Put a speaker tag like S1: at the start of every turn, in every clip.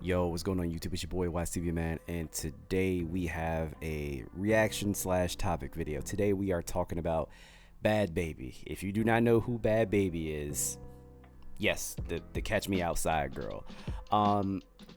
S1: Yo, what's going on YouTube? It's your boy WattsTV, man, and today we have a reaction slash topic video. Today we are talking about Bhad Bhabie. If you do not know who Bhad Bhabie is, yes, the Catch Me Outside girl.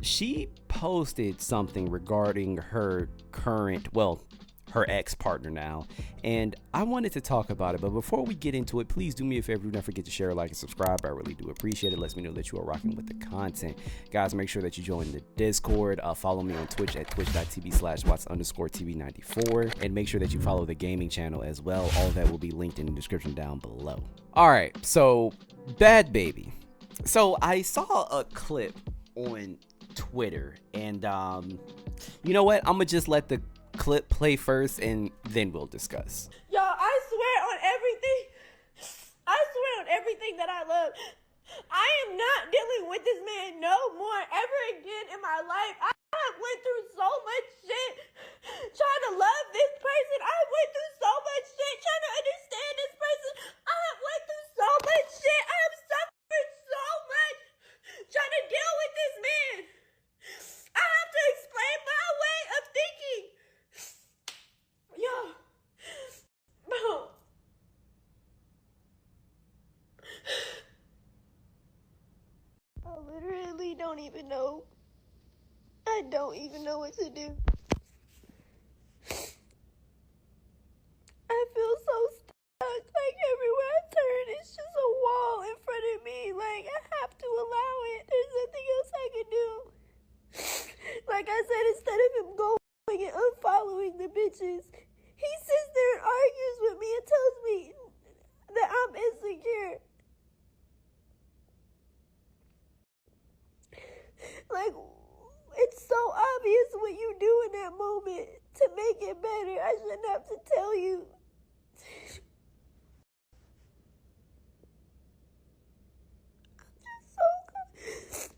S1: She posted something regarding her current, well, her ex-partner now, and I wanted to talk about it. But before we get into it, please do me a favor, do not forget to share, like, and subscribe. I really do appreciate it. Lets me know that you are rocking with the content. Guys, make sure that you join the Discord. Follow me on Twitch at twitch.tv/watts_tv94, and make sure that you follow the gaming channel as well. All of that will be linked in the description down below. All right, so Bhad Bhabie. So I saw a clip on Twitter, and you know what, I'm gonna just let the clip play first and then we'll discuss.
S2: Y'all, I swear on everything that I love, I am not dealing with this man no more ever again in my life. I have went through so much shit trying to love this person. I went through so much shit trying to understand this person. I have went through so much shit. I have suffered so much trying to deal with this man. I have to explain my way of thinking. Yo, bro. I literally don't even know. I don't even know what to do. I feel so stuck. Like everywhere I turn, it's just a wall in front of me. Like I have to allow it. There's nothing else I can do. Like I said, instead of him going and unfollowing the bitches, he sits there and argues with me and tells me that I'm insecure. Like, it's so obvious what you do in that moment to make it better. I shouldn't have to tell you. I'm so confused.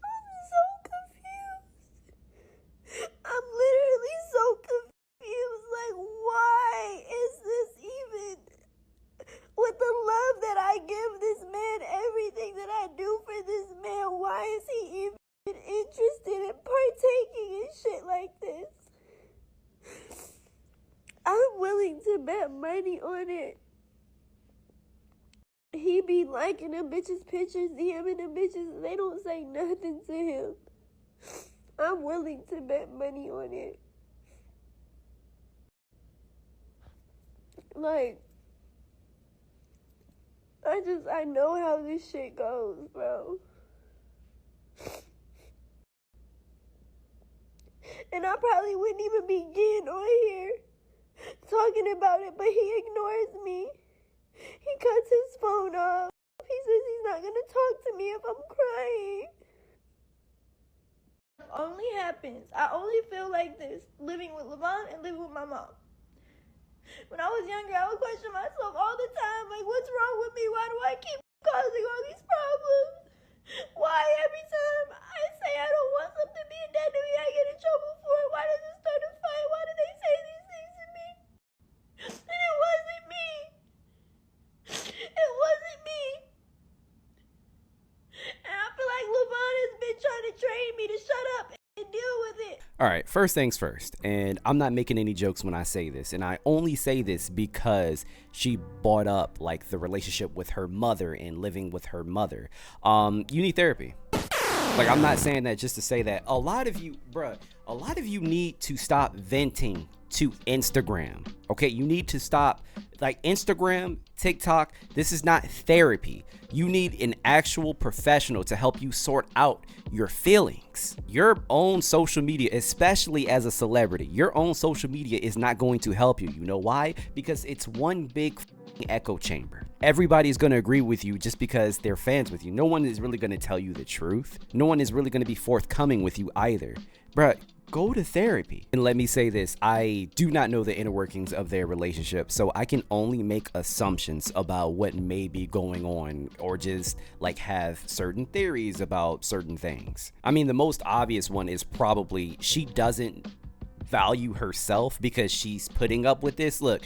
S2: I'm literally so confused. Like, why is this even, with the love that I give this man, everything that I do for this man, why is he even interested in partaking in shit like this? I'm willing to bet money on it. He be liking them bitches' pictures, DMing them bitches, and they don't say nothing to him. I'm willing to bet money on it. Like, I know how this shit goes, bro. And I probably wouldn't even begin on here talking about it, but he ignores me. He cuts his phone off. He says he's not gonna talk to me if I'm crying. It only happens. I only feel like this living with Levon and living with my mom. When I was younger, I would question myself all the time, like, what's wrong with me? Why do I keep causing all these problems? Why every time I say I don't want something being done to me, I get in trouble for it? Why does it start a fight? Why do they say these things to me? And it wasn't me. It wasn't me. And I feel like Levon has been trying to train me to shut up and deal with it.
S1: All right, first things first, and I'm not making any jokes when I say this, and I only say this because she brought up like the relationship with her mother and living with her mother. You need therapy. Like, I'm not saying that just to say that. A lot of you need to stop venting to Instagram. Okay, you need to stop, like, Instagram, TikTok. This is not therapy. You need an actual professional to help you sort out your feelings. Your own social media, especially as a celebrity, your own social media is not going to help you. You know why? Because it's one big echo chamber. Everybody's going to agree with you just because they're fans with you. No one is really going to tell you the truth. No one is really going to be forthcoming with you either. Bruh, go to therapy. And let me say this, I do not know the inner workings of their relationship, so I can only make assumptions about what may be going on, or just like have certain theories about certain things. I mean, the most obvious one is probably she doesn't value herself because she's putting up with this. Look,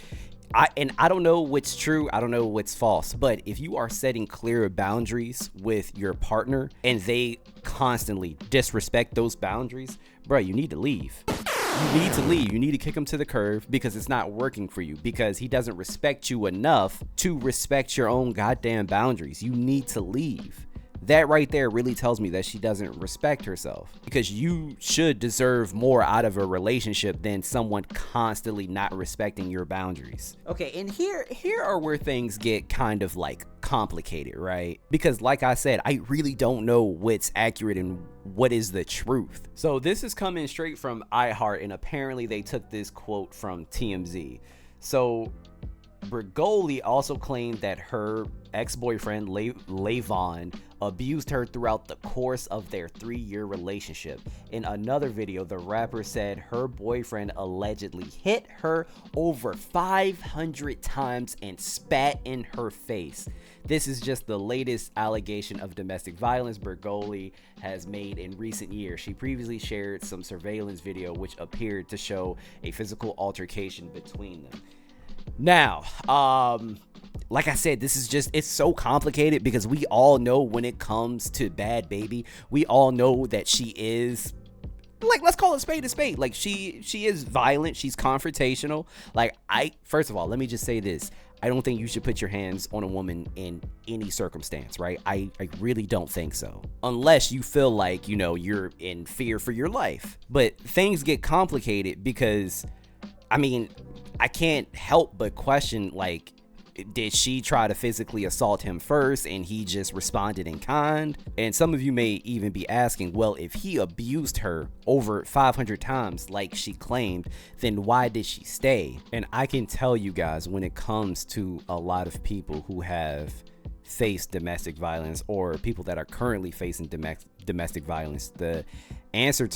S1: I don't know what's true, I don't know what's false, but if you are setting clear boundaries with your partner and they constantly disrespect those boundaries, bro, you need to leave. You need to leave. You need to kick him to the curb because it's not working for you, because he doesn't respect you enough to respect your own goddamn boundaries. You need to leave. That right there really tells me that she doesn't respect herself, because you should deserve more out of a relationship than someone constantly not respecting your boundaries. Okay, and here are where things get kind of like complicated, right? Because like I said, I really don't know what's accurate and what is the truth. So this is coming straight from iHeart, and apparently they took this quote from TMZ. So Bergoli also claimed that her ex-boyfriend Lavon abused her throughout the course of their 3-year relationship. In another video, the rapper said her boyfriend allegedly hit her over 500 times and spat in her face. This is just the latest allegation of domestic violence Bergoli has made in recent years. She previously shared some surveillance video which appeared to show a physical altercation between them. Now, like I said, this is just, it's so complicated because we all know when it comes to Bhad Bhabie, we all know that she is, like, let's call it spade a spade. Like, she is violent, she's confrontational. Like, first of all, let me just say this. I don't think you should put your hands on a woman in any circumstance, right? I really don't think so. Unless you feel like, you know, you're in fear for your life. But things get complicated because, I mean, I can't help but question, like, did she try to physically assault him first and he just responded in kind? And some of you may even be asking, well, if he abused her over 500 times like she claimed, then why did she stay? And I can tell you guys, when it comes to a lot of people who have faced domestic violence or people that are currently facing domestic violence, the answer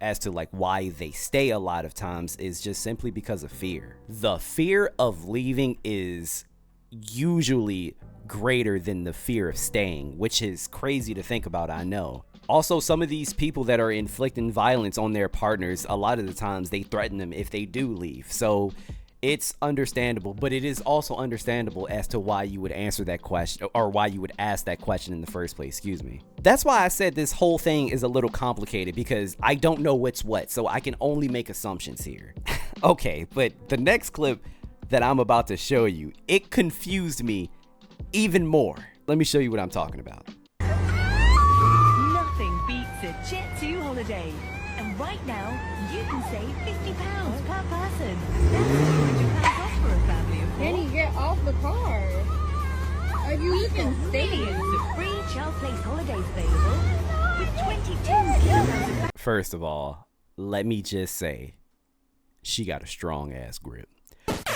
S1: as to like why they stay a lot of times is just simply because of fear. The fear of leaving is usually greater than the fear of staying, which is crazy to think about, I know. Also, some of these people that are inflicting violence on their partners, a lot of the times they threaten them if they do leave. So it's understandable, but it is also understandable as to why you would answer that question, or why you would ask that question in the first place, excuse me. That's why I said this whole thing is a little complicated, because I don't know what's what, so I can only make assumptions here. Okay, but the next clip that I'm about to show you, it confused me even more. Let me show you what I'm talking about.
S3: Nothing beats a Jet2 holiday. And right now, you can save £50 per person. That's £100 off for a family of 4.
S2: Can you get off the car? Are you even staying?
S3: Millions of free child place holidays available with 22 kilograms of...
S1: First of all, let me just say, she got a strong ass grip.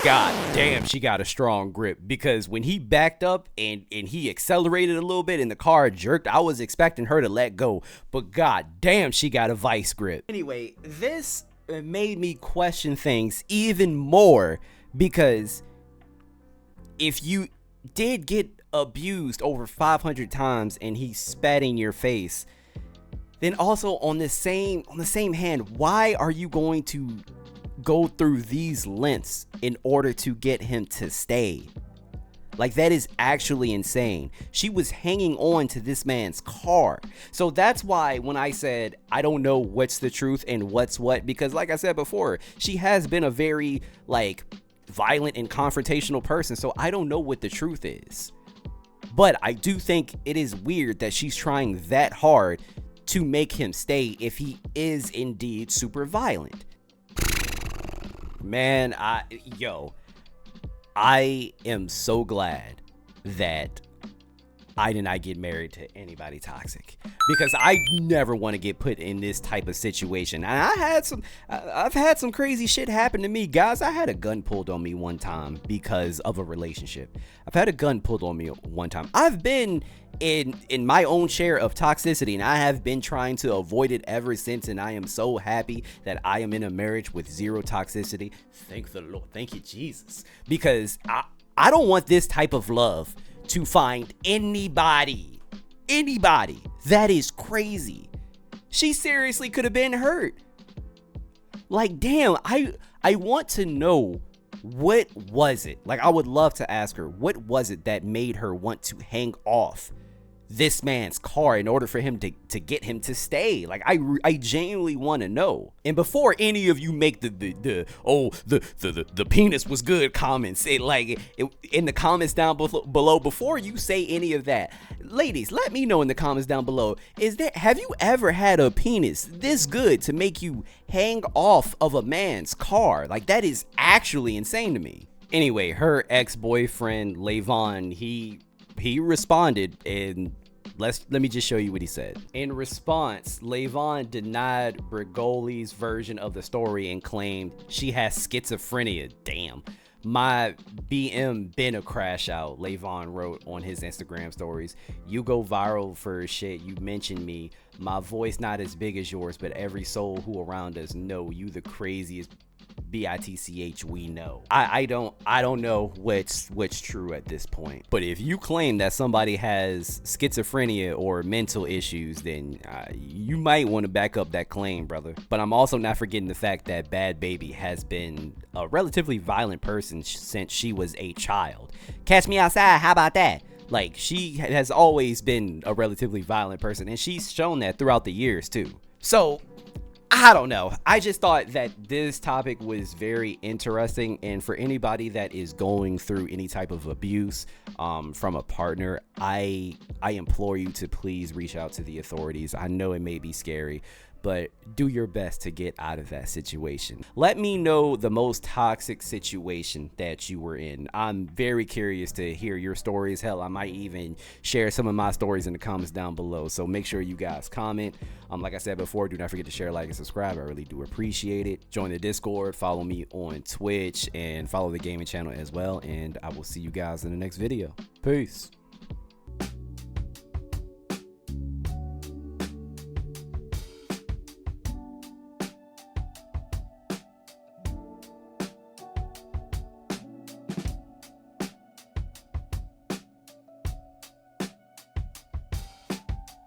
S1: God damn, she got a strong grip, because when he backed up and he accelerated a little bit and the car jerked, I was expecting her to let go, but god damn, she got a vice grip. Anyway, this made me question things even more, because if you did get abused over 500 times and he spat in your face, then also on the same hand, why are you going to go through these lengths in order to get him to stay? Like, that is actually insane. She was hanging on to this man's car. So that's why when I said I don't know what's the truth and what's what, because like I said before, she has been a very like violent and confrontational person, so I don't know what the truth is. But I do think it is weird that she's trying that hard to make him stay if he is indeed super violent. Man, I am so glad that I did not get married to anybody toxic, because I never want to get put in this type of situation. And I've had some crazy shit happen to me, guys. I had a gun pulled on me one time because of a relationship. I've had a gun pulled on me one time. I've been in my own share of toxicity, and I have been trying to avoid it ever since, and I am so happy that I am in a marriage with zero toxicity. Thank the Lord. Thank you, Jesus. Because I don't want this type of love to find anybody. That is crazy. She seriously could have been hurt. Like, damn, I want to know What was it? Like, I would love to ask her, what was it that made her want to hang off this man's car in order for him to get him to stay? Like, I genuinely want to know. And before any of you make the penis was good comments, in the comments down below, before you say any of that, ladies, let me know in the comments down below, have you ever had a penis this good to make you hang off of a man's car? Like, that is actually insane to me. Anyway, her ex-boyfriend Layvon, he responded, and let me just show you what he said. In response, Layvon denied Brigoli's version of the story and claimed she has schizophrenia. Damn. My BM been a crash out, Layvon wrote on his Instagram stories. You go viral for shit, you mention me. My voice not as big as yours, but every soul who around us know you the craziest bitch we know. I don't know what's true at this point, but if you claim that somebody has schizophrenia or mental issues, then you might want to back up that claim, brother. But I'm also not forgetting the fact that Bhad Bhabie has been a relatively violent person since she was a child. Catch me outside, how about that? Like, she has always been a relatively violent person, and she's shown that throughout the years too. So I don't know. I just thought that this topic was very interesting, and for anybody that is going through any type of abuse from a partner, I implore you to please reach out to the authorities. I know it may be scary, but do your best to get out of that situation. Let me know the most toxic situation that you were in. I'm very curious to hear your stories. Hell, I might even share some of my stories in the comments down below. So make sure you guys comment. Like I said before, do not forget to share, like, and subscribe. I really do appreciate it. Join the Discord, follow me on Twitch, and follow the gaming channel as well. And I will see you guys in the next video. Peace.